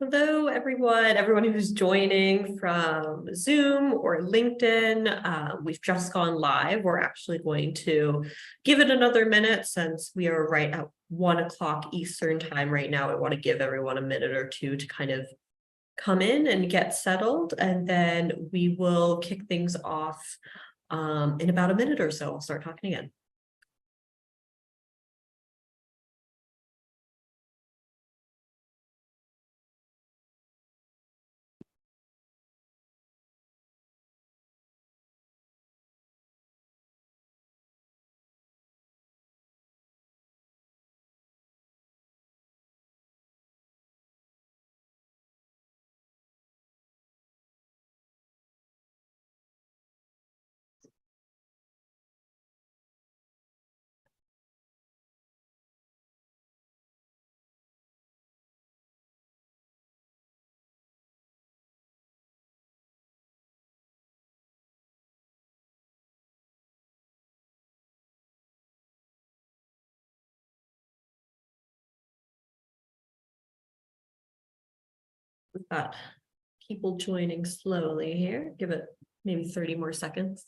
Hello, everyone who's joining from Zoom or LinkedIn. We've just gone live. We're actually going to give it another minute since we are right at 1 o'clock Eastern time right now. I want to give everyone a minute or two to kind of come in and get settled, and then we will kick things off in about a minute or so. I'll start talking again. We've got people joining slowly here. Give it maybe 30 more seconds.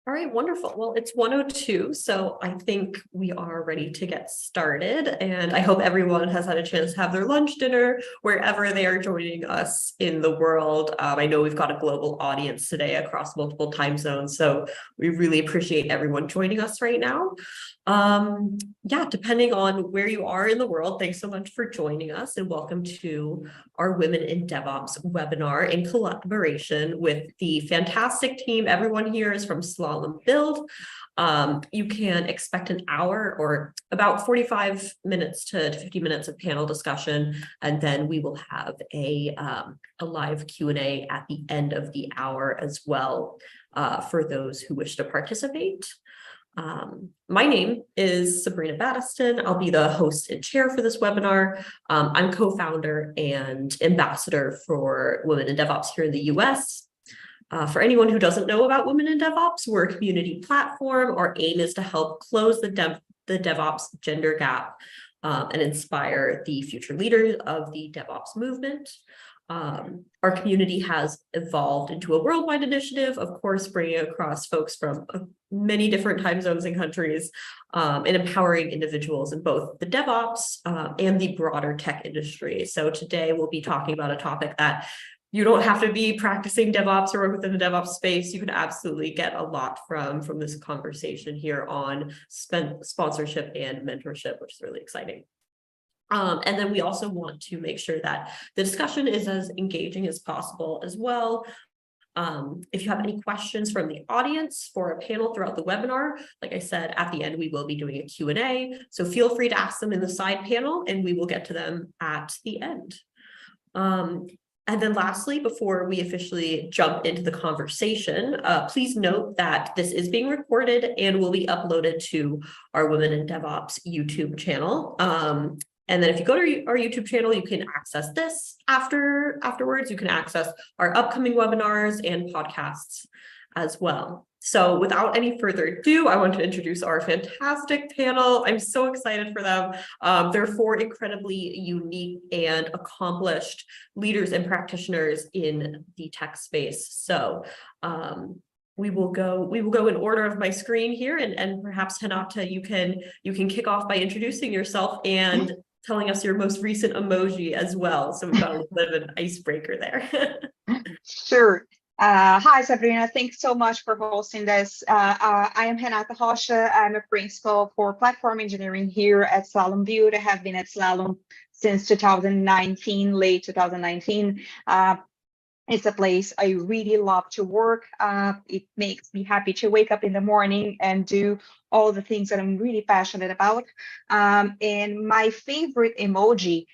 All right, wonderful. Well, it's 1:02, so I think we are ready to get started. And I hope everyone has had a chance to have their lunch, dinner, wherever they are joining us in the world. I know we've got a global audience today across multiple time zones, so we really appreciate everyone joining us right now. Yeah, depending on where you are in the world, thanks so much for joining us, and welcome to our Women in DevOps webinar in collaboration with the fantastic team. Everyone here is from Slalom Build. You can expect an hour or about 45 minutes to 50 minutes of panel discussion, and then we will have a live Q&A at the end of the hour as well for those who wish to participate. My name is Sabrina Battiston. I'll be the host and chair for this webinar. I'm co-founder and ambassador for Women in DevOps here in the US. For anyone who doesn't know about Women in DevOps, we're a community platform. Our aim is to help close the DevOps gender gap and inspire the future leaders of the DevOps movement. Our community has evolved into a worldwide initiative, of course, bringing across folks from many different time zones and countries, and empowering individuals in both the DevOps and the broader tech industry. So today we'll be talking about a topic that you don't have to be practicing DevOps or work within the DevOps space. You can absolutely get a lot from this conversation here on sponsorship and mentorship, which is really exciting. And then we also want to make sure that the discussion is as engaging as possible as well. If you have any questions from the audience for a panel throughout the webinar, like I said, at the end, we will be doing a Q&A. So feel free to ask them in the side panel and we will get to them at the end. And then lastly, before we officially jump into the conversation, please note that this is being recorded and will be uploaded to our Women in DevOps YouTube channel. And then if you go to our YouTube channel, you can access this afterwards. You can access our upcoming webinars and podcasts as well. So without any further ado, I want to introduce our fantastic panel. I'm so excited for them. They're 4 incredibly unique and accomplished leaders and practitioners in the tech space. So we will go in order of my screen here, and perhaps Hinata, you can kick off by introducing yourself and telling us your most recent emoji as well. So we've got a little bit of an icebreaker there. Sure. Hi, Sabrina. Thanks so much for hosting this. I am Renata Rocha. I'm a principal for platform engineering here at Slalom Build. I have been at Slalom since 2019, late 2019. It's a place I really love to work. It makes me happy to wake up in the morning and do all the things that I'm really passionate about. And my favorite emoji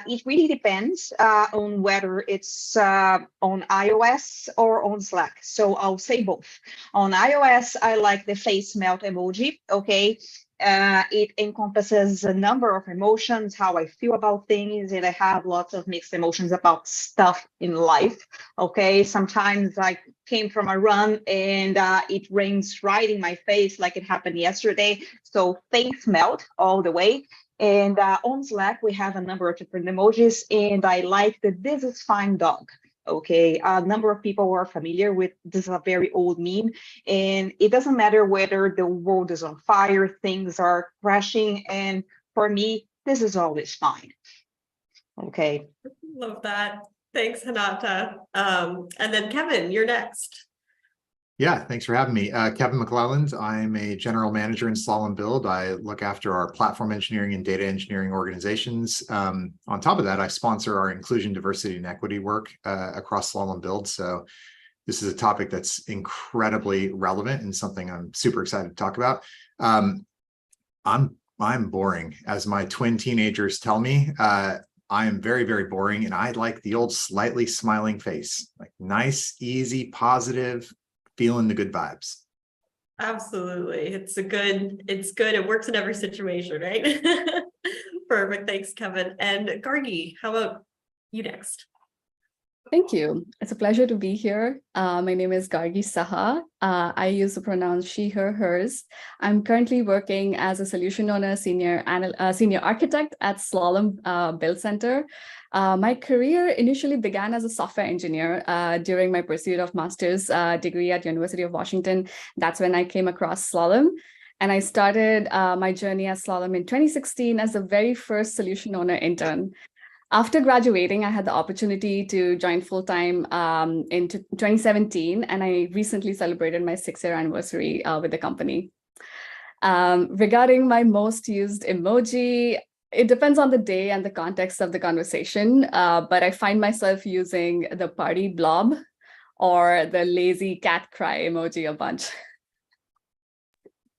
It really depends on whether it's on iOS or on Slack. So I'll say both. On iOS, I like the face melt emoji. Okay. It encompasses a number of emotions, how I feel about things, and I have lots of mixed emotions about stuff in life. Okay, sometimes I came from a run and it rains right in my face, like it happened yesterday. So face melt all the way. And on Slack, we have a number of different emojis, and I like the "this is fine dog." Okay, a number of people are familiar with this, is a very old meme, and it doesn't matter whether the world is on fire, things are crashing, and for me, this is always fine. Okay. Love that. Thanks, Hinata. And then Kevin, you're next. Yeah, thanks for having me. Kevin McClelland. I'm a general manager in Slalom Build. I look after our platform engineering and data engineering organizations. On top of that, I sponsor our inclusion, diversity, and equity work across Slalom Build. So this is a topic that's incredibly relevant and something I'm super excited to talk about. I'm boring, as my twin teenagers tell me. I am very, very boring, and I like the old slightly smiling face, like nice, easy, positive, feeling the good vibes. Absolutely. It's good. It works in every situation, right? Perfect. Thanks, Kevin. And Gargi, how about you next? Thank you. It's a pleasure to be here. My name is Gargi Saha. I use the pronouns she, her, hers. I'm currently working as a solution owner, senior architect at Slalom Build Center. My career initially began as a software engineer during my pursuit of master's degree at University of Washington. That's when I came across Slalom. And I started my journey at Slalom in 2016 as the very first solution owner intern. After graduating, I had the opportunity to join full-time in 2017, and I recently celebrated my 6-year anniversary with the company. Regarding my most used emoji, it depends on the day and the context of the conversation, but I find myself using the party blob or the lazy cat cry emoji a bunch.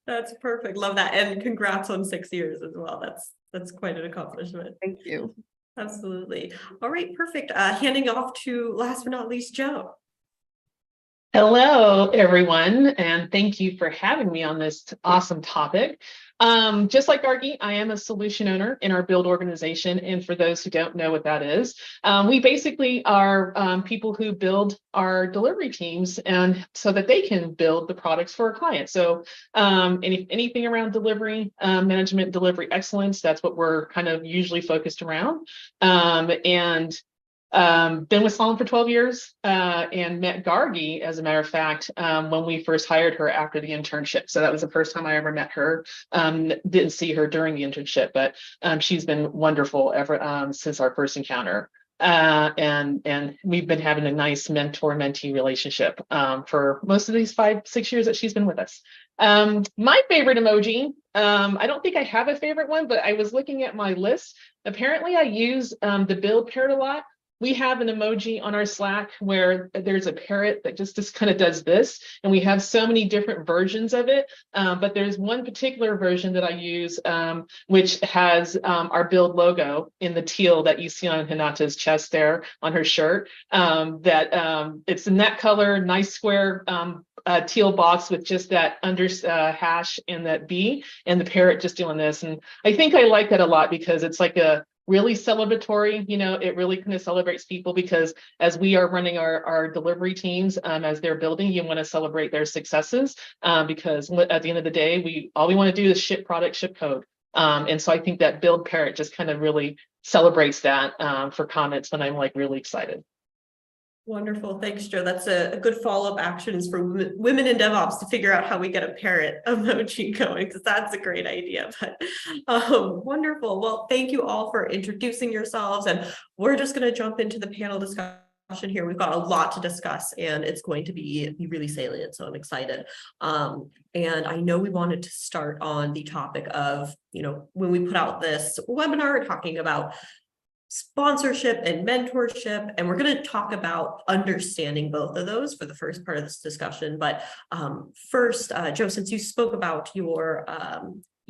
That's perfect. Love that. And congrats on 6 years as well. That's quite an accomplishment. Thank you. Absolutely. All right, perfect. Handing off to, last but not least, Joe. Hello, everyone, and thank you for having me on this awesome topic. Just like Gargi, I am a solution owner in our build organization. And for those who don't know what that is, we basically are people who build our delivery teams and so that they can build the products for our clients. So anything around delivery, management, delivery excellence, that's what we're kind of usually focused around. Been with Slalom for 12 years and met Gargi, as a matter of fact, when we first hired her after the internship. So that was the first time I ever met her. Didn't see her during the internship, but she's been wonderful ever since our first encounter. And we've been having a nice mentor-mentee relationship for most of these 5-6 years that she's been with us. My favorite emoji, I don't think I have a favorite one, but I was looking at my list. Apparently I use the build parrot a lot. We have an emoji on our Slack where there's a parrot that just kind of does this, and we have so many different versions of it. But there's one particular version that I use, which has our build logo in the teal that you see on Hinata's chest there on her shirt. It's in that color, nice square teal box with just that hash and that B, and the parrot just doing this. And I think I like that a lot because it's like a really celebratory, it really kind of celebrates people, because as we are running our delivery teams, as they're building, you want to celebrate their successes, because at the end of the day, all we want to do is ship product, ship code. And so I think that build parrot just kind of really celebrates that for comments when I'm like really excited. Wonderful. Thanks, Joe. That's a good follow-up action is for women in DevOps to figure out how we get a parrot emoji going, because that's a great idea. But wonderful. Well, thank you all for introducing yourselves. And we're just going to jump into the panel discussion here. We've got a lot to discuss, and it's going to be really salient. So I'm excited. And I know we wanted to start on the topic of, when we put out this webinar talking about sponsorship and mentorship, and we're going to talk about understanding both of those for the first part of this discussion. But first, Joe, since you spoke about your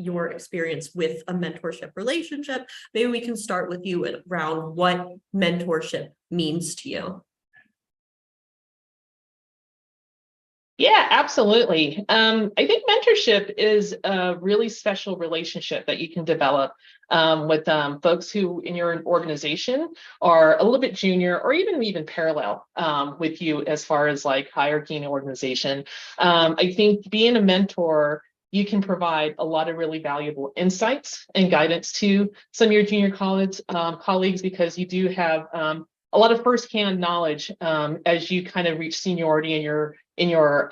your experience with a mentorship relationship. Maybe we can start with you around what mentorship means to you. Yeah, absolutely. I think mentorship is a really special relationship that you can develop with folks who in your organization are a little bit junior or even parallel with you as far as like hierarchy in an organization. I think being a mentor, you can provide a lot of really valuable insights and guidance to some of your junior colleagues because you do have a lot of firsthand knowledge as you kind of reach seniority in your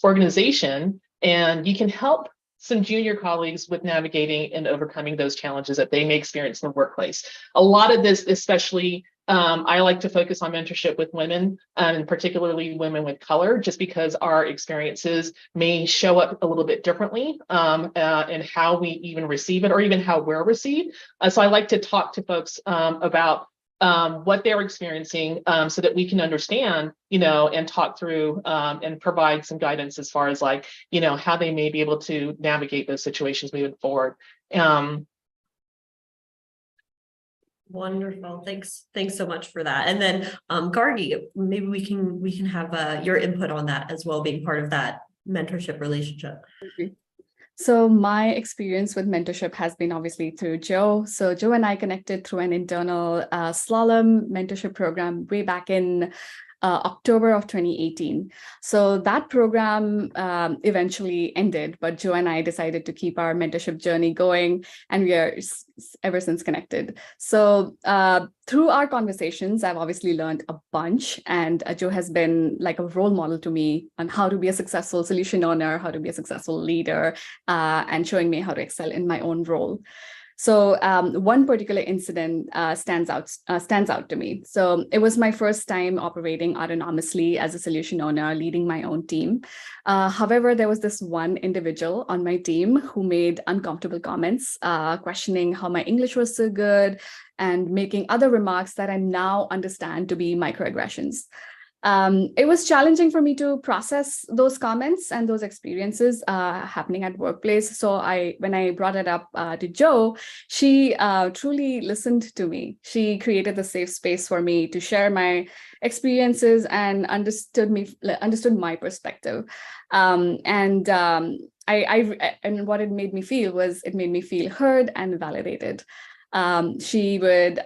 organization, and you can help some junior colleagues with navigating and overcoming those challenges that they may experience in the workplace. A lot of this, especially, I like to focus on mentorship with women, and particularly women with color, just because our experiences may show up a little bit differently in how we even receive it or even how we're received. So I like to talk to folks about what they're experiencing so that we can understand, and talk through and provide some guidance as far as like, how they may be able to navigate those situations moving forward. Wonderful. Thanks so much for that. And then Gargi, maybe we can have your input on that as well, being part of that mentorship relationship. So my experience with mentorship has been obviously through Joe. So Joe and I connected through an internal slalom mentorship program way back in October of 2018. So that program eventually ended, but Joe and I decided to keep our mentorship journey going, and we are ever since connected. So through our conversations, I've obviously learned a bunch, and Joe has been like a role model to me on how to be a successful solution owner, how to be a successful leader, and showing me how to excel in my own role. So one particular incident stands out to me. So it was my first time operating autonomously as a solution owner, leading my own team. However, there was this one individual on my team who made uncomfortable comments, questioning how my English was so good and making other remarks that I now understand to be microaggressions. It was challenging for me to process those comments and those experiences happening at workplace. So when I brought it up to Joe, she truly listened to me. She created the safe space for me to share my experiences and understood my perspective. And what it made me feel was it made me feel heard and validated. She would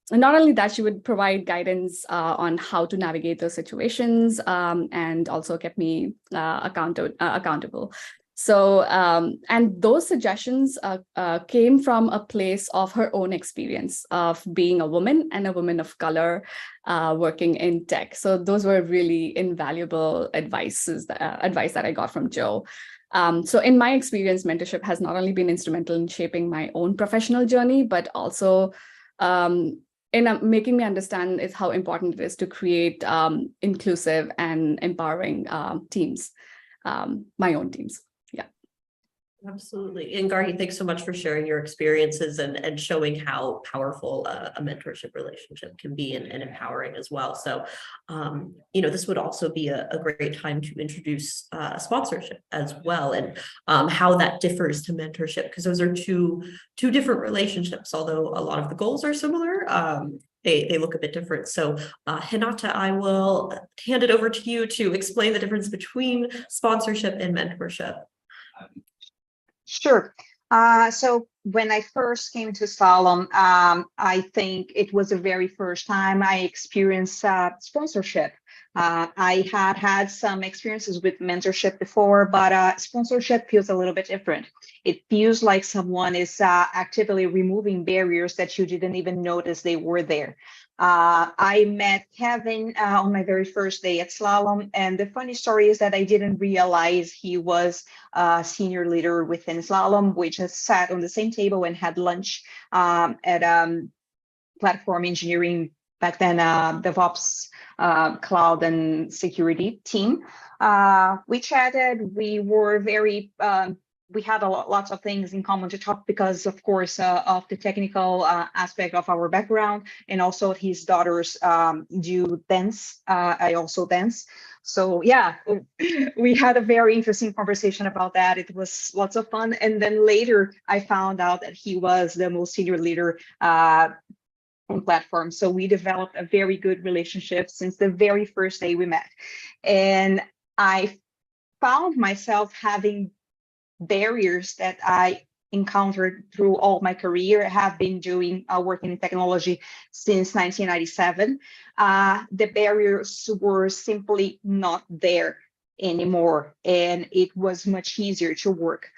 not only that, she would provide guidance on how to navigate those situations, and also kept me accountable. So, and those suggestions came from a place of her own experience of being a woman and a woman of color working in tech. So those were really invaluable advice that I got from Joe. So in my experience, mentorship has not only been instrumental in shaping my own professional journey, but also in making me understand is how important it is to create inclusive and empowering teams, my own teams. Yeah. Absolutely. And Gargi, thanks so much for sharing your experiences and showing how powerful a mentorship relationship can be and empowering as well. So, this would also be a great time to introduce sponsorship as well, and how that differs to mentorship, because those are two different relationships, although a lot of the goals are similar. They look a bit different. So Hinata, I will hand it over to you to explain the difference between sponsorship and mentorship. Sure. So when I first came to Slalom, I think it was the very first time I experienced sponsorship. I had some experiences with mentorship before, but sponsorship feels a little bit different. It feels like someone is actively removing barriers that you didn't even notice they were there. I met Kevin on my very first day at Slalom, and the funny story is that I didn't realize he was a senior leader within Slalom. We just sat on the same table and had lunch at platform engineering, back then DevOps, cloud and security team. We chatted. We were very we had lots of things in common to talk because, of course, of the technical aspect of our background, and also his daughters do dance. I also dance. So yeah, we had a very interesting conversation about that. It was lots of fun. And then later I found out that he was the most senior leader on platform. So we developed a very good relationship since the very first day we met. And I found myself having barriers that I encountered through all my career. I have been doing working in technology since 1997. The barriers were simply not there anymore, and it was much easier to work.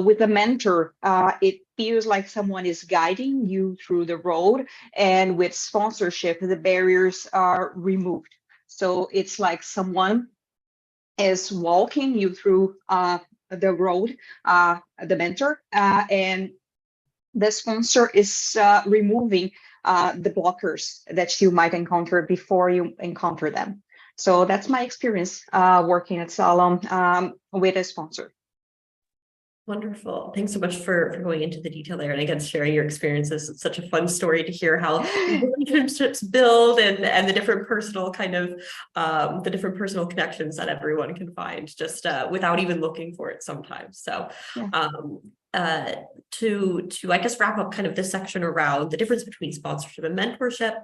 With a mentor, it feels like someone is guiding you through the road, and with sponsorship, the barriers are removed. So it's like someone is walking you through the road, the mentor, and the sponsor is removing the blockers that you might encounter before you encounter them. So that's my experience working at Salom with a sponsor. Wonderful. Thanks so much for going into the detail there. And again, sharing your experiences. It's such a fun story to hear how relationships build and the different personal kind of the different personal connections that everyone can find just without even looking for it sometimes. So yeah. To I guess wrap up kind of this section around the difference between sponsorship and mentorship.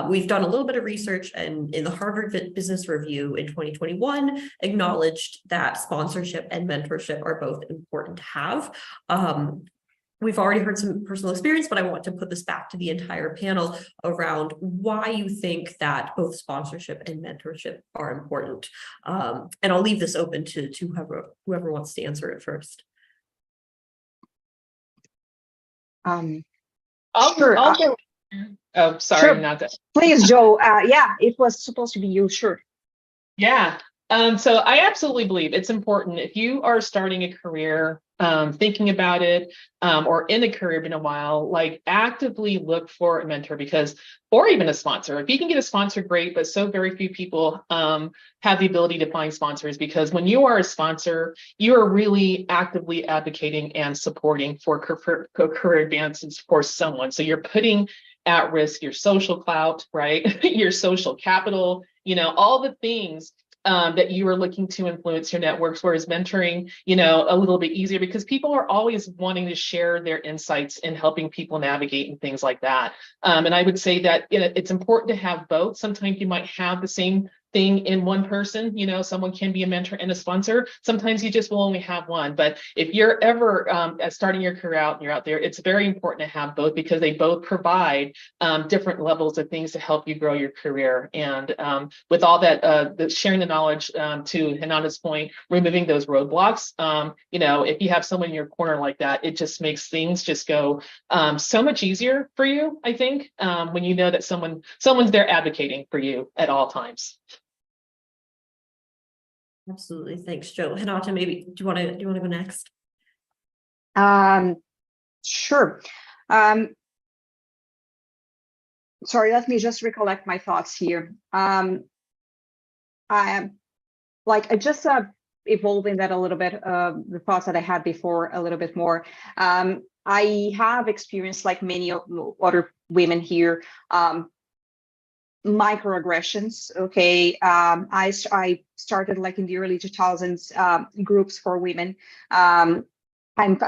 We've done a little bit of research, and in the Harvard Business Review in 2021 acknowledged that sponsorship and mentorship are both important to have. We've already heard some personal experience, but I want to put this back to the entire panel around why you think that both sponsorship and mentorship are important. And I'll leave this open to whoever wants to answer it first. Sure. I'll go. Oh, sorry, sure. not that. Please, Joe. Yeah, it was supposed to be you. Sure. Yeah. So I absolutely believe it's important if you are starting a career, thinking about it, or in a career been a while, like actively look for a mentor or even a sponsor. If you can get a sponsor, great, but so very few people have the ability to find sponsors, because when you are a sponsor, you are really actively advocating and supporting for career advances for someone. So you're putting at risk your social clout, right? Your social capital, all the things that you are looking to influence your networks, whereas mentoring, a little bit easier because people are always wanting to share their insights and helping people navigate and things like that. And I would say that it's important to have both. Sometimes you might have the same thing in one person, someone can be a mentor and a sponsor. Sometimes you just will only have one. But if you're ever starting your career out and you're out there, it's very important to have both, because they both provide different levels of things to help you grow your career. And with all that, sharing the knowledge, to Hinata's point, removing those roadblocks, if you have someone in your corner like that, it just makes things just go so much easier for you, I think, when you know that someone's there advocating for you at all times. Absolutely. Thanks, Joe. Hinata, maybe do you want to go next? Sure. Sorry, let me just recollect my thoughts here. I just evolving that a little bit, the thoughts that I had before a little bit more. I have experienced, like many other women here, microaggressions. Okay. I started like in the early 2000s, groups for women. I'm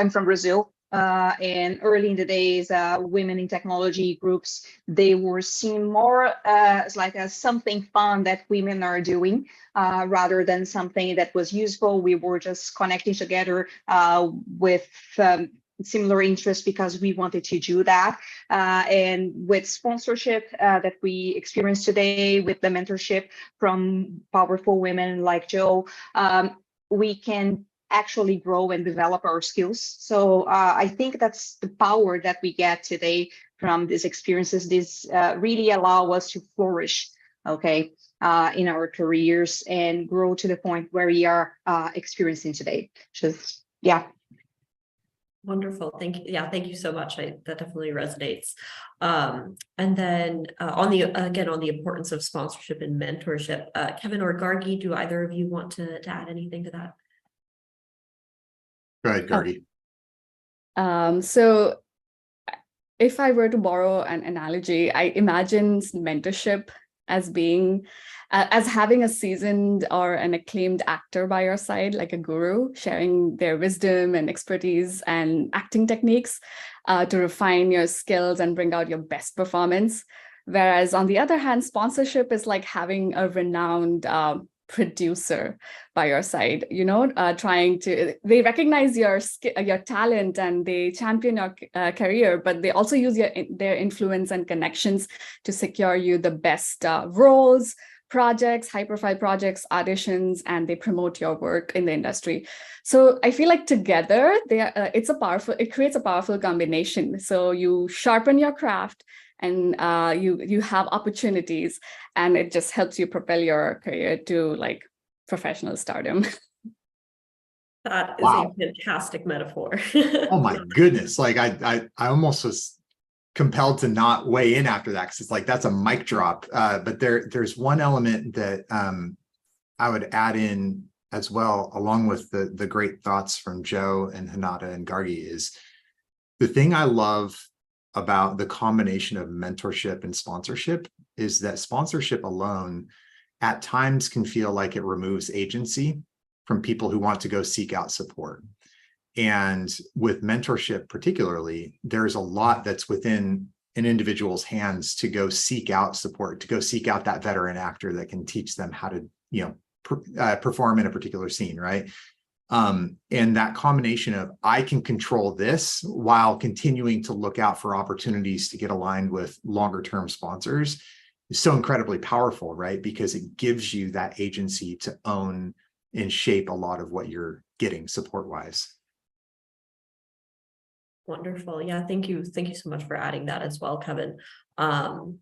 from Brazil, and early in the days, women in technology groups, they were seen more as like something fun that women are doing, rather than something that was useful. We were just connecting together with similar interests because we wanted to do that. And with sponsorship that we experience today, with the mentorship from powerful women like Joe, we can actually grow and develop our skills. So I think that's the power that we get today from these experiences. This really allow us to flourish, okay, in our careers and grow to the point where we are experiencing today. Just, yeah. Wonderful. Thank you. Yeah, thank you so much. That definitely resonates. And then on the importance of sponsorship and mentorship, Kevin or Gargi, do either of you want to add anything to that? Go ahead, Gargi. So if I were to borrow an analogy, I imagine mentorship as being as having a seasoned or an acclaimed actor by your side, like a guru, sharing their wisdom and expertise and acting techniques to refine your skills and bring out your best performance. Whereas on the other hand, sponsorship is like having a renowned producer by your side, they recognize your talent and they champion your career, but they also use their influence and connections to secure you the best roles, projects, high-profile projects, auditions, and they promote your work in the industry. So I feel like together, it creates a powerful combination. So you sharpen your craft and you have opportunities, and it just helps you propel your career to like professional stardom. That is Wow. a fantastic metaphor. Oh my goodness. Like I almost was compelled to not weigh in after that, because it's like that's a mic drop. But there's one element that I would add in as well, along with the great thoughts from Joe and Hinata and Gargi, is the thing I love about the combination of mentorship and sponsorship is that sponsorship alone at times can feel like it removes agency from people who want to go seek out support. And with mentorship particularly, there's a lot that's within an individual's hands to go seek out support, to go seek out that veteran actor that can teach them how to, perform in a particular scene, right? And that combination of I can control this while continuing to look out for opportunities to get aligned with longer term sponsors is so incredibly powerful, right? Because it gives you that agency to own and shape a lot of what you're getting support wise. Wonderful. Yeah, thank you. Thank you so much for adding that as well, Kevin. On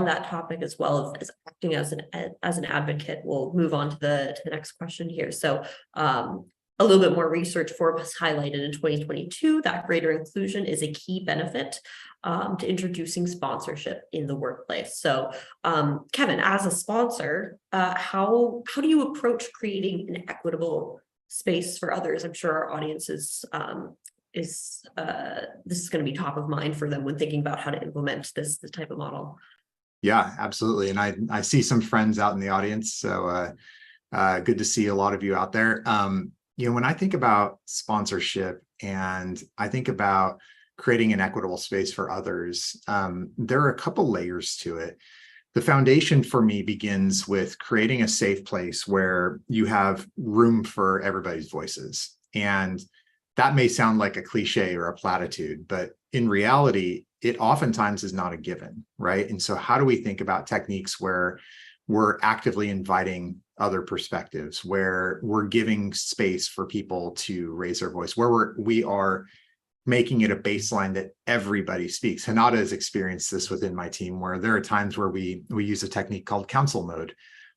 that topic as well as acting as an advocate, we'll move on to the next question here. So a little bit more research Forbes highlighted in 2022 that greater inclusion is a key benefit to introducing sponsorship in the workplace. So Kevin, as a sponsor, how do you approach creating an equitable space for others? I'm sure our audience is this is going to be top of mind for them when thinking about how to implement this type of model. Yeah, absolutely. And I see some friends out in the audience, so good to see a lot of you out there. When I think about sponsorship and I think about creating an equitable space for others, there are a couple layers to it. The foundation for me begins with creating a safe place where you have room for everybody's voices. And that may sound like a cliche or a platitude, but in reality, it oftentimes is not a given, right? And so how do we think about techniques where we're actively inviting other perspectives, where we're giving space for people to raise their voice, where we are making it a baseline that everybody speaks? Hinata has experienced this within my team, where there are times where we use a technique called council mode,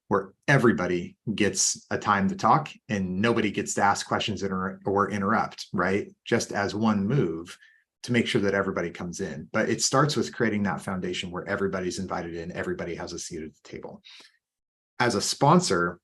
where everybody gets a time to talk and nobody gets to ask questions or interrupt, right? Just as one move to make sure that everybody comes in. But it starts with creating that foundation where everybody's invited in, everybody has a seat at the table. As a sponsor,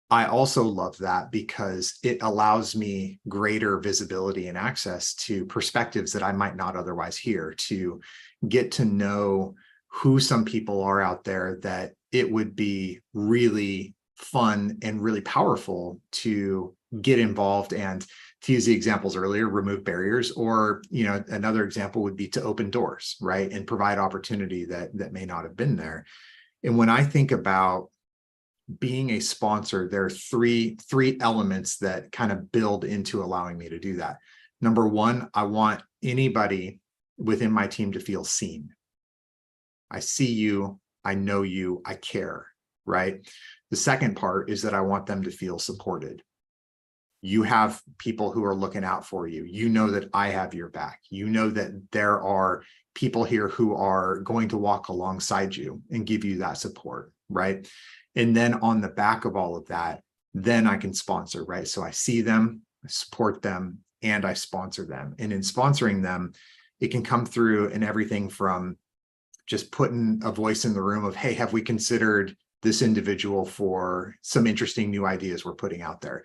I also love that because it allows me greater visibility and access to perspectives that I might not otherwise hear, to get to know who some people are out there that it would be really fun and really powerful to get involved, and to use the examples earlier, remove barriers, or another example would be to open doors, right, and provide opportunity that may not have been there. And when I think about being a sponsor, there are three elements that kind of build into allowing me to do that. Number one, I want anybody within my team to feel seen. I see you, I know you, I care, right? The second part is that I want them to feel supported. You have people who are looking out for you. You know that I have your back. You know that there are people here who are going to walk alongside you and give you that support, right? And then on the back of all of that, then I can sponsor, right? So I see them, I support them, and I sponsor them. And in sponsoring them, it can come through in everything from just putting a voice in the room of, hey, have we considered this individual for some interesting new ideas we're putting out there?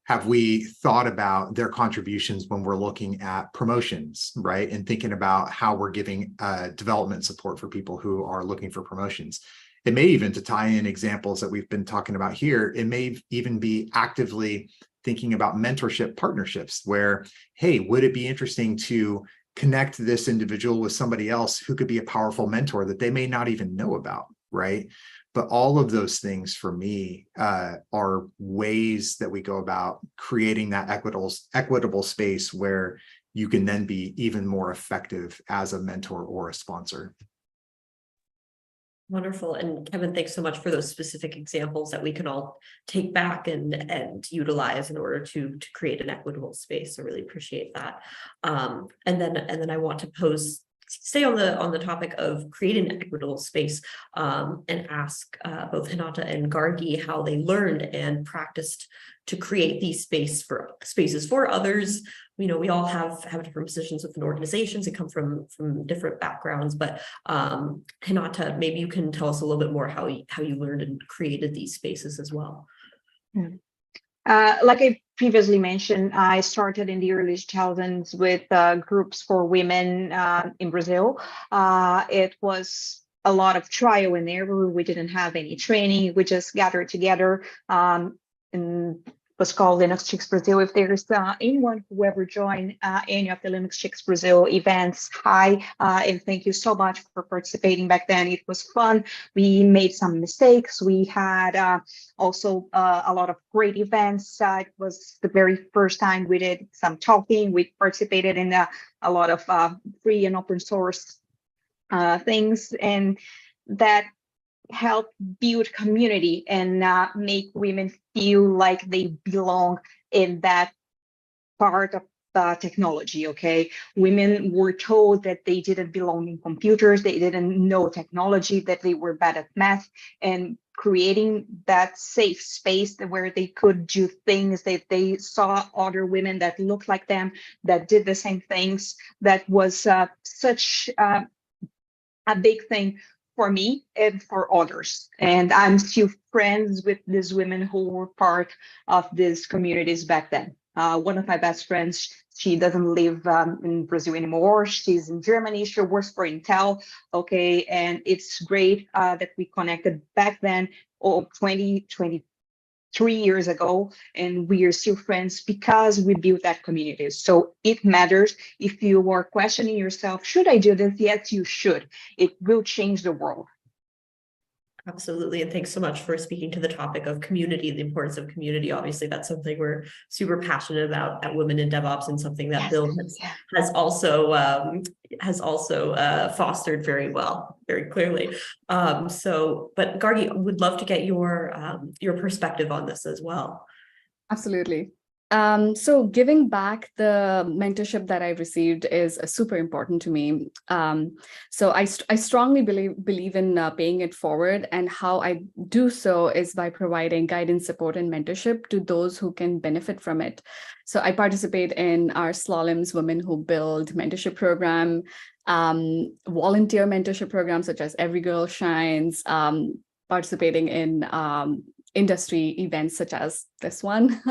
have we thought about their contributions when we're looking at promotions, right? And thinking about how we're giving development support for people who are looking for promotions. It may even, to tie in examples that we've been talking about here, it may even be actively thinking about mentorship partnerships where, hey, would it be interesting to connect this individual with somebody else who could be a powerful mentor that they may not even know about, right? But all of those things for me are ways that we go about creating that equitable space where you can then be even more effective as a mentor or a sponsor. Wonderful. And Kevin, thanks so much for those specific examples that we can all take back and utilize in order to create an equitable space. I really appreciate that. And then I want to stay on the topic of creating an equitable space and ask both Hinata and Gargi how they learned and practiced to create these spaces for others. You know, we all have different positions within organizations and come from different backgrounds, but Hinata, maybe you can tell us a little bit more how you learned and created these spaces as well. Like I previously mentioned, I started in the early 2000s with groups for women in Brazil. It was a lot of trial and error. We didn't have any training. We just gathered together and was called Linux Chicks Brazil. If there's anyone who ever joined any of the Linux Chicks Brazil events, hi, and thank you so much for participating back then. It was fun. We made some mistakes. We had also a lot of great events. It was the very first time we did some talking. We participated in a lot of free and open source things, and that help build community and make women feel like they belong in that part of technology. Okay, women were told that they didn't belong in computers, they didn't know technology, that they were bad at math, and creating that safe space where they could do things that they saw other women that looked like them, that did the same things. That was such a big thing for me and for others. And I'm still friends with these women who were part of these communities back then. One of my best friends, she doesn't live in Brazil anymore. She's in Germany. She works for Intel. Okay, and it's great that we connected back then, 23 years ago, and we are still friends because we built that community. So it matters. If you are questioning yourself, should I do this? Yes, you should. It will change the world. Absolutely. And thanks so much for speaking to the topic of community, the importance of community. Obviously, that's something we're super passionate about at Women in DevOps, and something that Bill has also fostered very well, very clearly. But Gargi, would love to get your perspective on this as well. Absolutely. So giving back the mentorship that I received is super important to me. So I strongly believe in paying it forward, and how I do so is by providing guidance, support, and mentorship to those who can benefit from it. So I participate in our Slalom's Women Who Build mentorship program, volunteer mentorship programs such as Every Girl Shines, participating in industry events such as this one,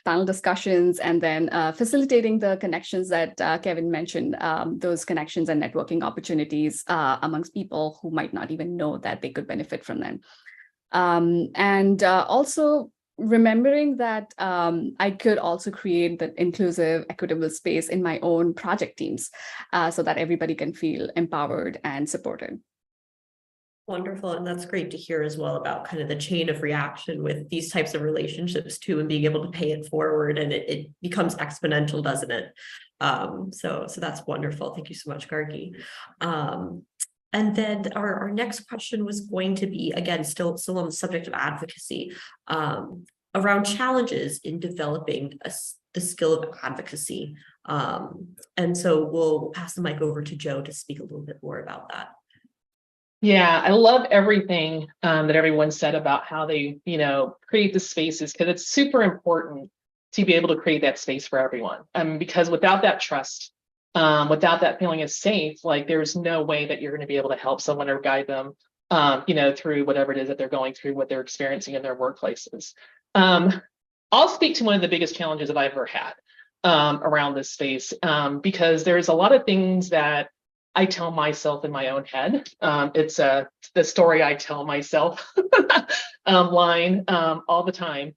panel discussions, and then facilitating the connections that Kevin mentioned, those connections and networking opportunities amongst people who might not even know that they could benefit from them. And also remembering that I could also create that inclusive, equitable space in my own project teams so that everybody can feel empowered and supported. Wonderful. And that's great to hear as well about kind of the chain of reaction with these types of relationships too, and being able to pay it forward, and it becomes exponential, doesn't it? So that's wonderful. Thank you so much, Gargi. And then our next question was going to be, again, still on the subject of advocacy, around challenges in developing the skill of advocacy. And so we'll pass the mic over to Joe to speak a little bit more about that. Yeah, I love everything that everyone said about how they, create the spaces, because it's super important to be able to create that space for everyone. Because without that trust, without that feeling of safe, like there's no way that you're going to be able to help someone or guide them, through whatever it is that they're going through, what they're experiencing in their workplaces. I'll speak to one of the biggest challenges that I've ever had around this space, because there's a lot of things that I tell myself in my own head. It's the story I tell myself line all the time,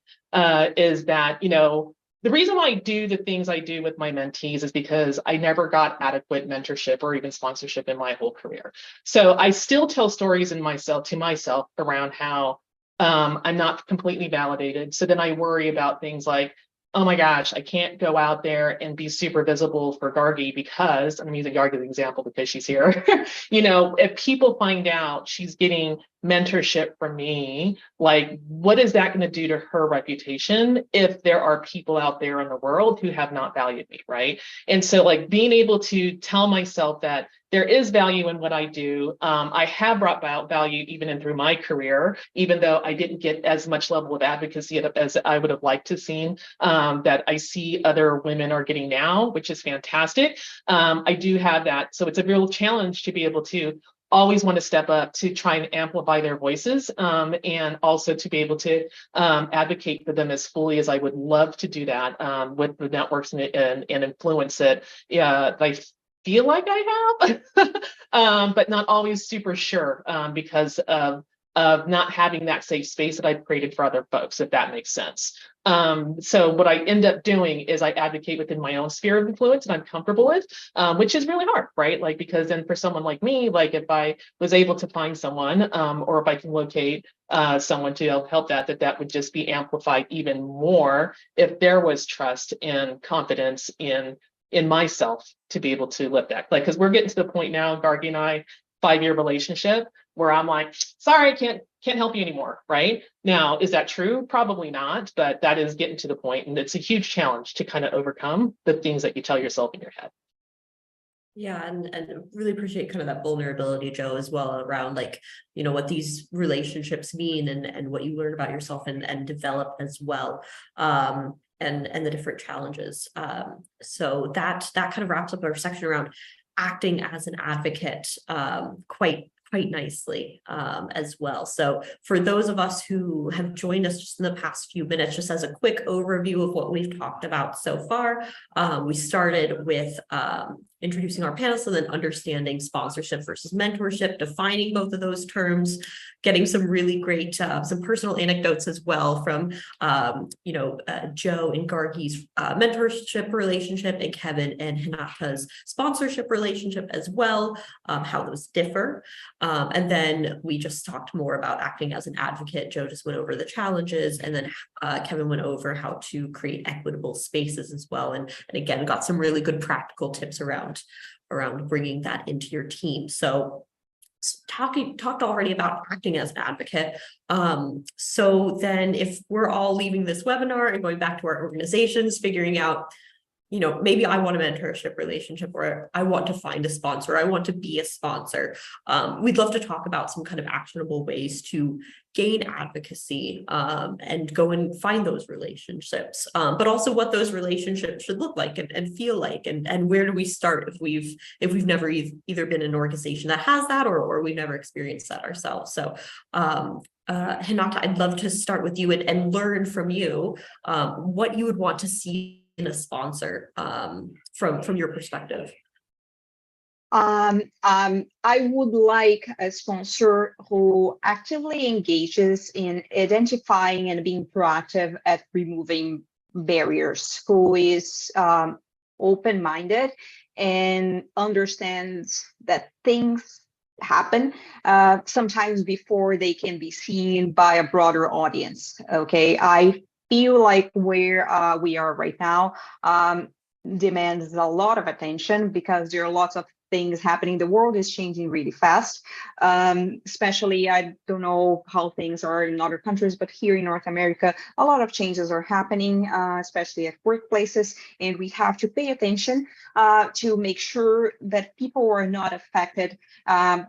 is that, the reason why I do the things I do with my mentees is because I never got adequate mentorship or even sponsorship in my whole career. So I still tell stories to myself around how I'm not completely validated. So then I worry about things like, oh my gosh, I can't go out there and be super visible for Gargi because I'm using Gargi as an example because she's here. If people find out she's getting mentorship from me, like, what is that going to do to her reputation if there are people out there in the world who have not valued me, right? And so, like, being able to tell myself that there is value in what I do. I have brought value even in through my career, even though I didn't get as much level of advocacy as I would have liked to seen, that I see other women are getting now, which is fantastic. I do have that. So it's a real challenge to be able to always want to step up to try and amplify their voices, and also to be able to advocate for them as fully as I would love to do that, with the networks and influence that I feel like I have, but not always super sure, because of not having that safe space that I've created for other folks, if that makes sense. So what I end up doing is I advocate within my own sphere of influence and I'm comfortable with, which is really hard, right? Like, because then for someone like me, like if I was able to find someone, or if I can locate someone to help that would just be amplified even more if there was trust and confidence in myself to be able to lift that. Like, because we're getting to the point now, Gargi and I, 5-year relationship, where I'm like, sorry, I can't help you anymore, right? Now, is that true? Probably not, but that is getting to the point, and it's a huge challenge to kind of overcome the things that you tell yourself in your head. Yeah, and really appreciate kind of that vulnerability, Joe, as well, around like, what these relationships mean and what you learn about yourself and develop as well. And the different challenges. So that kind of wraps up our section around acting as an advocate quite nicely as well. So for those of us who have joined us just in the past few minutes, just as a quick overview of what we've talked about so far, we started with introducing our panelists and then understanding sponsorship versus mentorship, defining both of those terms, getting some really great, some personal anecdotes as well from, Joe and Gargi's mentorship relationship and Kevin and Hinata's sponsorship relationship as well, how those differ. And then we just talked more about acting as an advocate. Joe just went over the challenges, and then Kevin went over how to create equitable spaces as well. And again, got some really good practical tips around bringing that into your team. So talked already about acting as an advocate. So then if we're all leaving this webinar and going back to our organizations, figuring out, maybe I want a mentorship relationship, or I want to find a sponsor, I want to be a sponsor. We'd love to talk about some kind of actionable ways to gain advocacy and go and find those relationships, but also what those relationships should look like and feel like, and where do we start if we've never either been in an organization that has that, or we've never experienced that ourselves. So Hinata, I'd love to start with you and learn from you what you would want to see in a sponsor from your perspective. I would like a sponsor who actively engages in identifying and being proactive at removing barriers, who is open-minded and understands that things happen sometimes before they can be seen by a broader audience. Okay, I feel like where we are right now demands a lot of attention because there are lots of things happening. The world is changing really fast. Especially, I don't know how things are in other countries, but here in North America, a lot of changes are happening, especially at workplaces, and we have to pay attention to make sure that people are not affected. And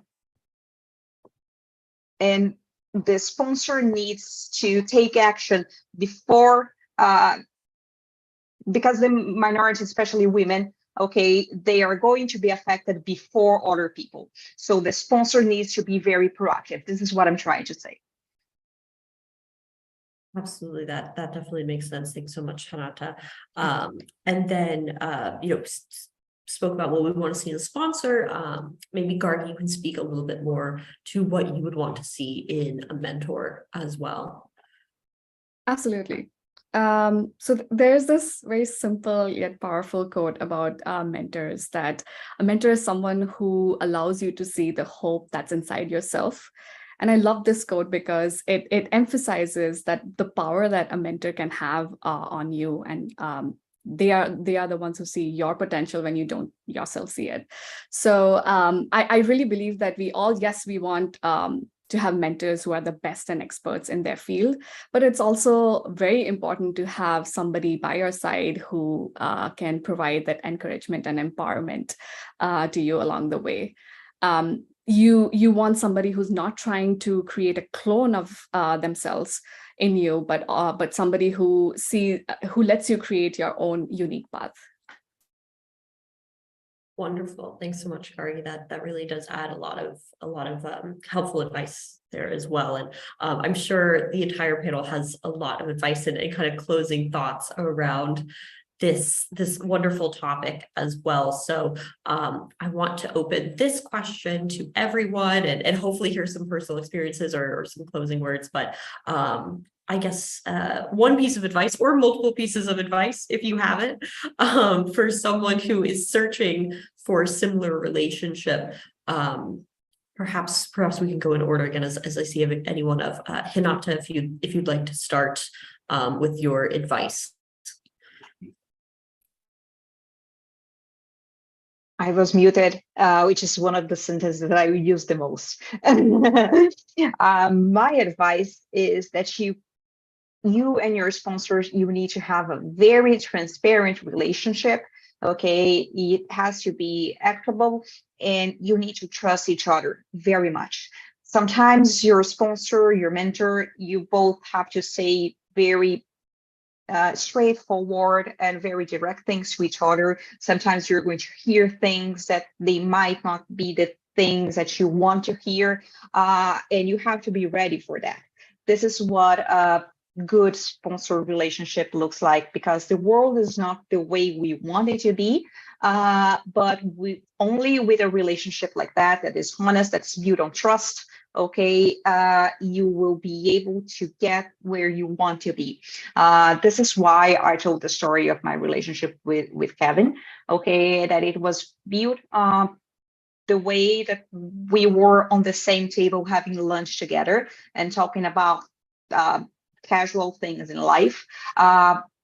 the sponsor needs to take action before, because the minority, especially women, okay, they are going to be affected before other people. So the sponsor needs to be very proactive. This is what I'm trying to say. Absolutely, that definitely makes sense. Thanks so much, Hanata. And then spoke about what we want to see in a sponsor. Maybe Gargi, you can speak a little bit more to what you would want to see in a mentor as well. Absolutely. So there's this very simple yet powerful quote about mentors, that a mentor is someone who allows you to see the hope that's inside yourself. And I love this quote because it emphasizes that the power that a mentor can have on you, and they are the ones who see your potential when you don't yourself see it. So I really believe that we want to have mentors who are the best and experts in their field, but it's also very important to have somebody by your side who can provide that encouragement and empowerment to you along the way. You want somebody who's not trying to create a clone of themselves in you, but somebody who lets you create your own unique path. Wonderful. Thanks so much, Kari. That really does add a lot of helpful advice there as well. And I'm sure the entire panel has a lot of advice and kind of closing thoughts around this wonderful topic as well. So I want to open this question to everyone and hopefully hear some personal experiences or some closing words. But I guess one piece of advice or multiple pieces of advice, if you have it, for someone who is searching for a similar relationship. Perhaps we can go in order again as I see anyone of Hinata, if you'd like to start with your advice. I was muted, which is one of the sentences that I use the most. My advice is that you and your sponsors, you need to have a very transparent relationship. Okay, it has to be equitable, and you need to trust each other very much. Sometimes your sponsor, your mentor, you both have to say very straightforward and very direct things to each other. Sometimes you're going to hear things that they might not be the things that you want to hear, and you have to be ready for that. This is what a good sponsor relationship looks like, because the world is not the way we want it to be, but we only with a relationship like that is honest, that's built on trust, okay, you will be able to get where you want to be. This is why I told the story of my relationship with Kevin, okay, that it was built the way that we were on the same table having lunch together and talking about casual things in life.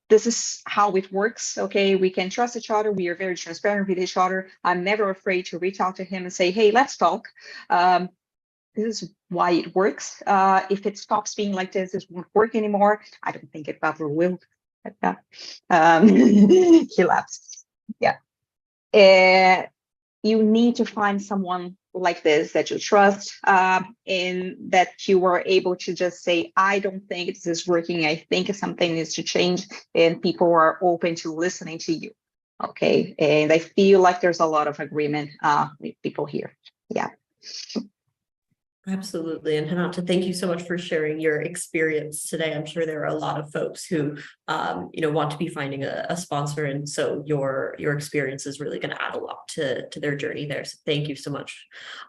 This is how it works, okay? We can trust each other. We are very transparent with each other. I'm never afraid to reach out to him and say, hey, let's talk. This is why it works. If it stops being like this, it won't work anymore. I don't think it ever will. He laughs. Yeah. You need to find someone like this that you trust, and that you are able to just say, I don't think this is working. I think something needs to change, and people are open to listening to you. Okay. And I feel like there's a lot of agreement with people here. Yeah. Absolutely. And Hinata, thank you so much for sharing your experience today. I'm sure there are a lot of folks who, want to be finding a sponsor. And so your experience is really going to add a lot to their journey there. So thank you so much.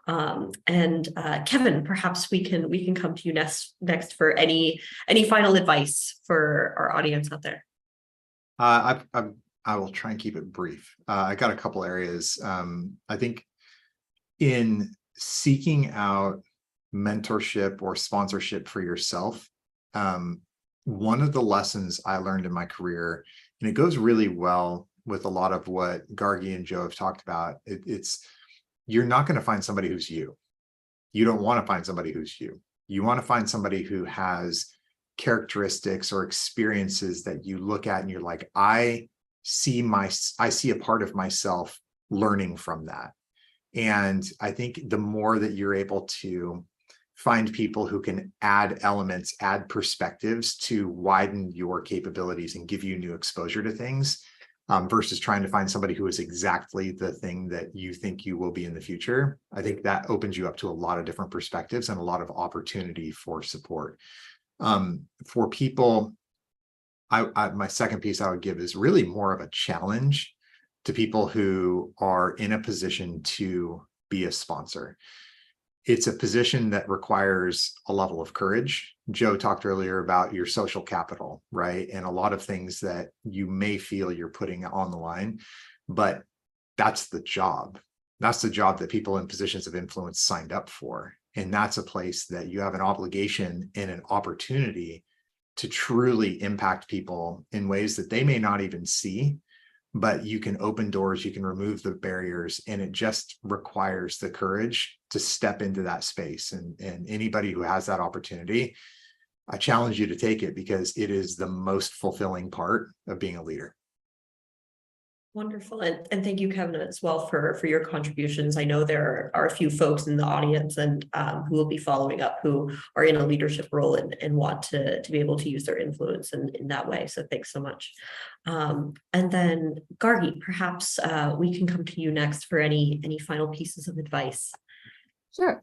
And Kevin, perhaps we can come to you next for any final advice for our audience out there. I will try and keep it brief. I got a couple areas. I think in seeking out mentorship or sponsorship for yourself, one of the lessons I learned in my career, and it goes really well with a lot of what Gargi and Joe have talked about, it's you're not going to find somebody who's you. You don't want to find somebody who's you. You want to find somebody who has characteristics or experiences that you look at and you're like, I see a part of myself learning from that. And I think the more that you're able to find people who can add elements, add perspectives to widen your capabilities and give you new exposure to things, versus trying to find somebody who is exactly the thing that you think you will be in the future, I think that opens you up to a lot of different perspectives and a lot of opportunity for support. For people, my second piece I would give is really more of a challenge to people who are in a position to be a sponsor. It's a position that requires a level of courage. Joe talked earlier about your social capital, right? And a lot of things that you may feel you're putting on the line, but that's the job. That's the job that people in positions of influence signed up for. And that's a place that you have an obligation and an opportunity to truly impact people in ways that they may not even see, but you can open doors, you can remove the barriers, and it just requires the courage to step into that space. And anybody who has that opportunity, I challenge you to take it, because it is the most fulfilling part of being a leader. Wonderful. And thank you, Kevin, as well for your contributions. I know there are a few folks in the audience and who will be following up who are in a leadership role and want to be able to use their influence in that way. So thanks so much. And then Gargi, perhaps we can come to you next for any final pieces of advice. Sure.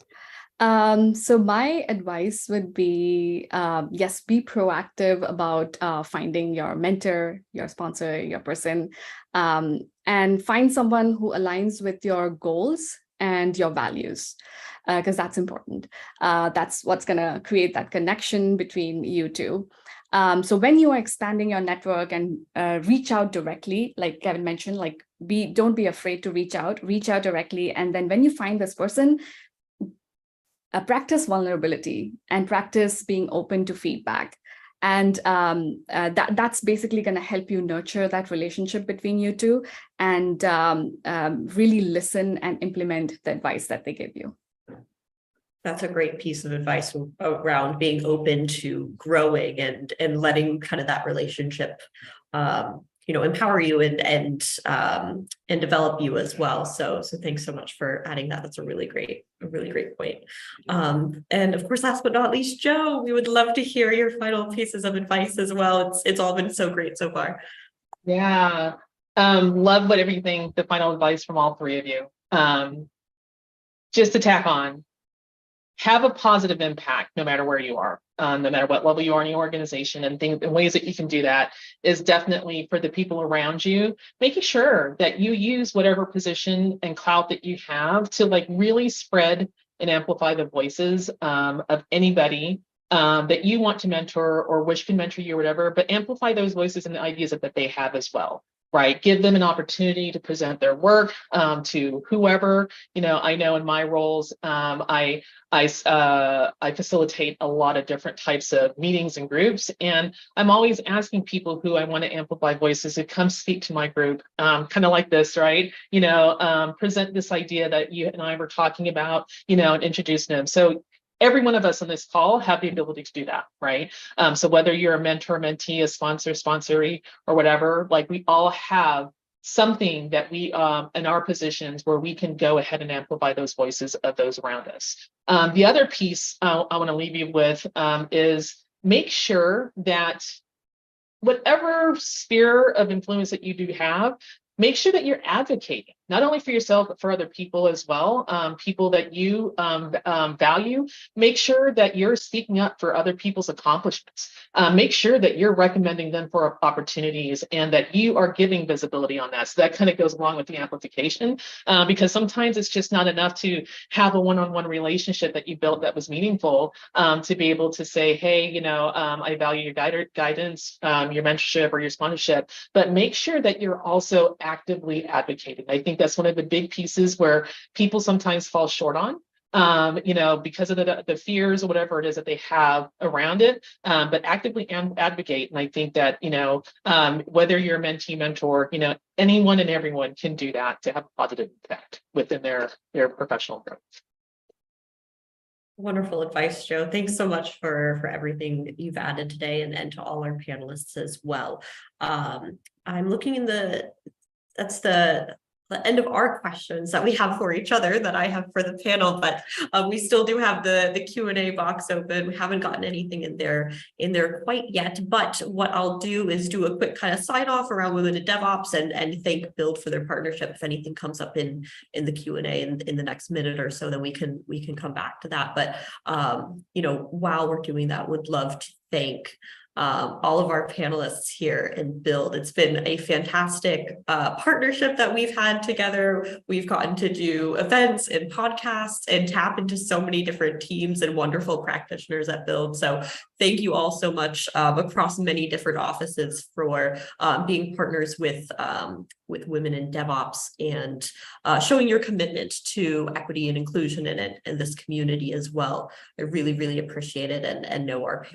So my advice would be, yes, be proactive about finding your mentor, your sponsor, your person, and find someone who aligns with your goals and your values, because that's important. That's what's going to create that connection between you two. So when you are expanding your network and reach out directly, like Kevin mentioned, like don't be afraid to reach out directly. And then when you find this person, practice vulnerability and practice being open to feedback. And that's basically going to help you nurture that relationship between you two and really listen and implement the advice that they give you. That's a great piece of advice around being open to growing and letting kind of that relationship empower you and develop you as well. So thanks so much for adding that. That's a really great point. And of course, last but not least, Joe, we would love to hear your final pieces of advice as well. It's all been so great so far. Yeah. Love the final advice from all three of you. Just to tack on, have a positive impact no matter where you are, no matter what level you are in your organization, and ways that you can do that is definitely for the people around you, making sure that you use whatever position and clout that you have to really spread and amplify the voices of anybody that you want to mentor or wish can mentor you or whatever, but amplify those voices and the ideas that they have as well. Right, give them an opportunity to present their work to whoever. I know in my roles, I facilitate a lot of different types of meetings and groups, and I'm always asking people who I want to amplify voices to come speak to my group, kind of like this, right? Present this idea that you and I were talking about, and introduce them. So every one of us on this call have the ability to do that, right? So whether you're a mentor, mentee, a sponsor, sponsoree, or whatever, we all have something that we, in our positions, where we can go ahead and amplify those voices of those around us. The other piece I want to leave you with is make sure that whatever sphere of influence that you do have, make sure that you're advocating, not only for yourself, but for other people as well, people that you value. Make sure that you're speaking up for other people's accomplishments. Make sure that you're recommending them for opportunities and that you are giving visibility on that. So that kind of goes along with the amplification, because sometimes it's just not enough to have a one-on-one relationship that you built that was meaningful, to be able to say, hey, I value your guidance, your mentorship or your sponsorship, but make sure that you're also actively advocating. I think that's one of the big pieces where people sometimes fall short on, because of the fears or whatever it is that they have around it, but actively advocate. And I think that, whether you're a mentee, mentor, anyone and everyone can do that to have a positive impact within their professional growth. Wonderful advice, Joe. Thanks so much for everything that you've added today and to all our panelists as well. I'm looking in that's the the end of our questions that we have for each other that I have for the panel, but we still do have the Q&A box open. We haven't gotten anything in there quite yet, but what I'll do is do a quick kind of sign off around Women in DevOps and thank Build for their partnership. If anything comes up in the Q&A in the next minute or so, then we can come back to that. But you know, while we're doing that, would love to thank all of our panelists here in Build. It's been a fantastic partnership that we've had together. We've gotten to do events and podcasts and tap into so many different teams and wonderful practitioners at Build. So thank you all so much across many different offices for being partners with Women in DevOps and showing your commitment to equity and inclusion in this community as well. I really, really appreciate it and know our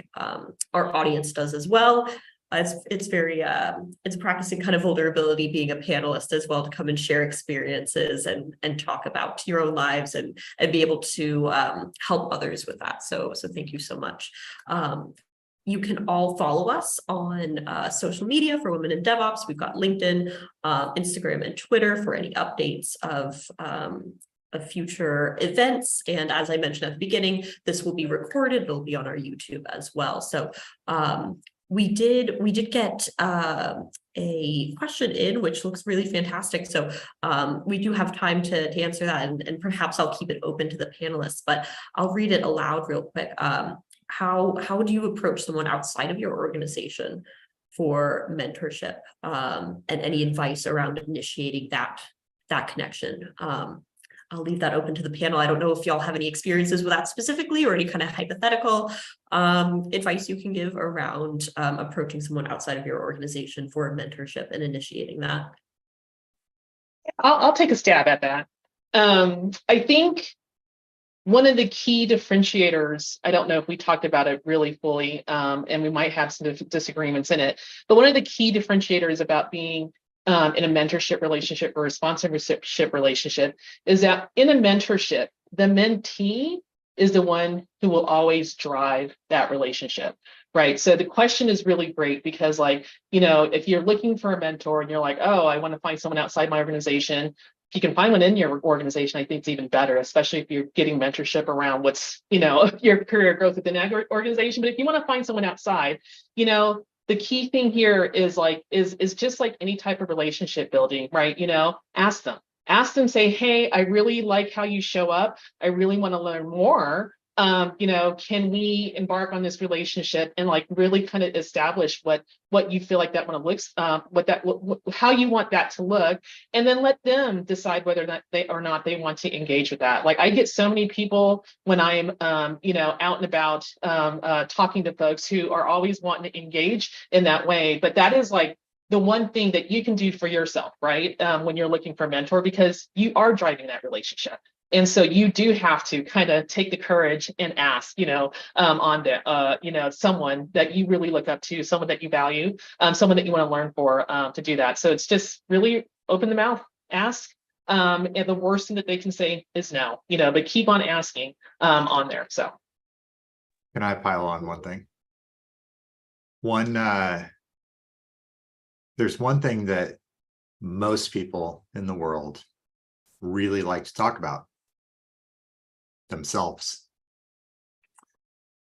audience does as well. It's very it's practicing kind of vulnerability, being a panelist as well, to come and share experiences and talk about your own lives and be able to help others with that. So thank you so much. You can all follow us on social media for Women in DevOps. We've got LinkedIn, Instagram, and Twitter for any updates of future events. And as I mentioned at the beginning, this will be recorded. It'll be on our YouTube as well. So we did get a question in, which looks really fantastic. So we do have time to answer that, and perhaps I'll keep it open to the panelists, but I'll read it aloud real quick. How do you approach someone outside of your organization for mentorship, and any advice around initiating that connection? I'll leave that open to the panel. I don't know if y'all have any experiences with that specifically, or any kind of hypothetical advice you can give around approaching someone outside of your organization for mentorship and initiating that. I'll take a stab at that. I think one of the key differentiators, I don't know if we talked about it really fully, and we might have some disagreements in it, but one of the key differentiators about being in a mentorship relationship or a sponsorship relationship is that in a mentorship, the mentee is the one who will always drive that relationship, right? So the question is really great because, like, you know, if you're looking for a mentor and you're like, oh, I want to find someone outside my organization, if you can find one in your organization, I think it's even better, especially if you're getting mentorship around what's, you know, your career growth within that organization. But if you want to find someone outside, you know, the key thing here is just like any type of relationship building, right? You know, ask them, say, hey, I really like how you show up. I really want to learn more. You know, can we embark on this relationship and like really kind of establish what you feel like that looks, how you want that to look, and then let them decide whether or not they want to engage with that. Like I get so many people when I'm, you know, out and about talking to folks who are always wanting to engage in that way, but that is like the one thing that you can do for yourself, right? When you're looking for a mentor, because you are driving that relationship. And so you do have to kind of take the courage and ask, you know, on the, you know, someone that you really look up to, someone that you value, someone that you want to learn for, to do that. So it's just really open the mouth, ask, and the worst thing that they can say is no, you know, but keep on asking on there. So. Can I pile on one thing? There's one thing that most people in the world really like to talk about: themselves.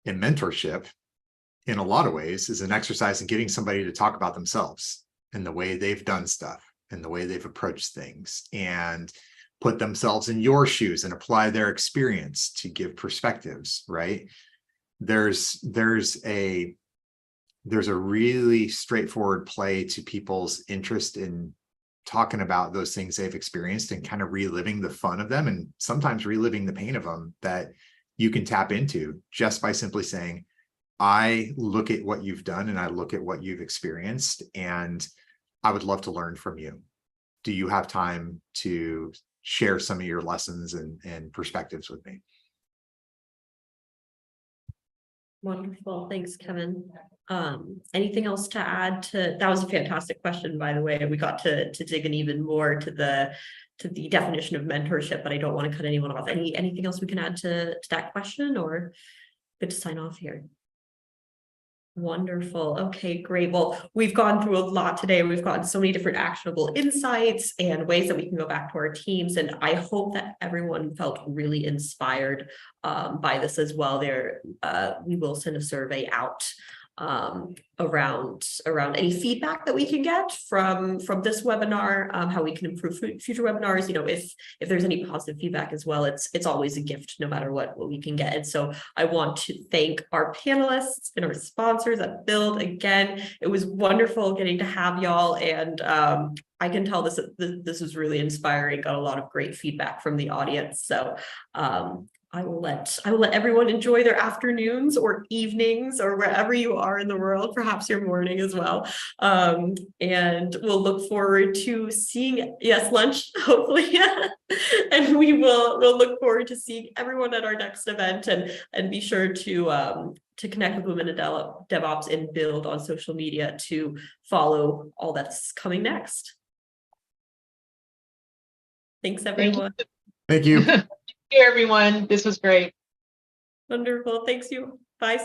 And mentorship, in a lot of ways, is an exercise in getting somebody to talk about themselves and the way they've done stuff and the way they've approached things, and put themselves in your shoes and apply their experience to give perspectives, right? There's a really straightforward play to people's interest in talking about those things they've experienced and kind of reliving the fun of them, and sometimes reliving the pain of them, that you can tap into just by simply saying, I look at what you've done and I look at what you've experienced, and I would love to learn from you. Do you have time to share some of your lessons and perspectives with me? Wonderful. Thanks, Kevin. Anything else to add to that? Was a fantastic question, by the way. We got to dig in even more to the definition of mentorship, but I don't want to cut anyone off. Anything else we can add to that question, or good to sign off here? Wonderful. Okay, great. Well, we've gone through a lot today. We've gotten so many different actionable insights and ways that we can go back to our teams. And I hope that everyone felt really inspired by this as well. We will send a survey out around any feedback that we can get from this webinar, how we can improve future webinars. You know, if there's any positive feedback as well, it's always a gift no matter what we can get. And so I want to thank our panelists and our sponsors at Build. Again, it was wonderful getting to have y'all, and I can tell this was really inspiring. Got a lot of great feedback from the audience. So I will let everyone enjoy their afternoons or evenings or wherever you are in the world, perhaps your morning as well. And we'll look forward to seeing, yes, lunch, hopefully. And we'll look forward to seeing everyone at our next event, and be sure to connect with Women in DevOps and Build on social media to follow all that's coming next. Thanks, everyone. Thank you. Hey, everyone. This was great. Wonderful. Thanks you. Bye.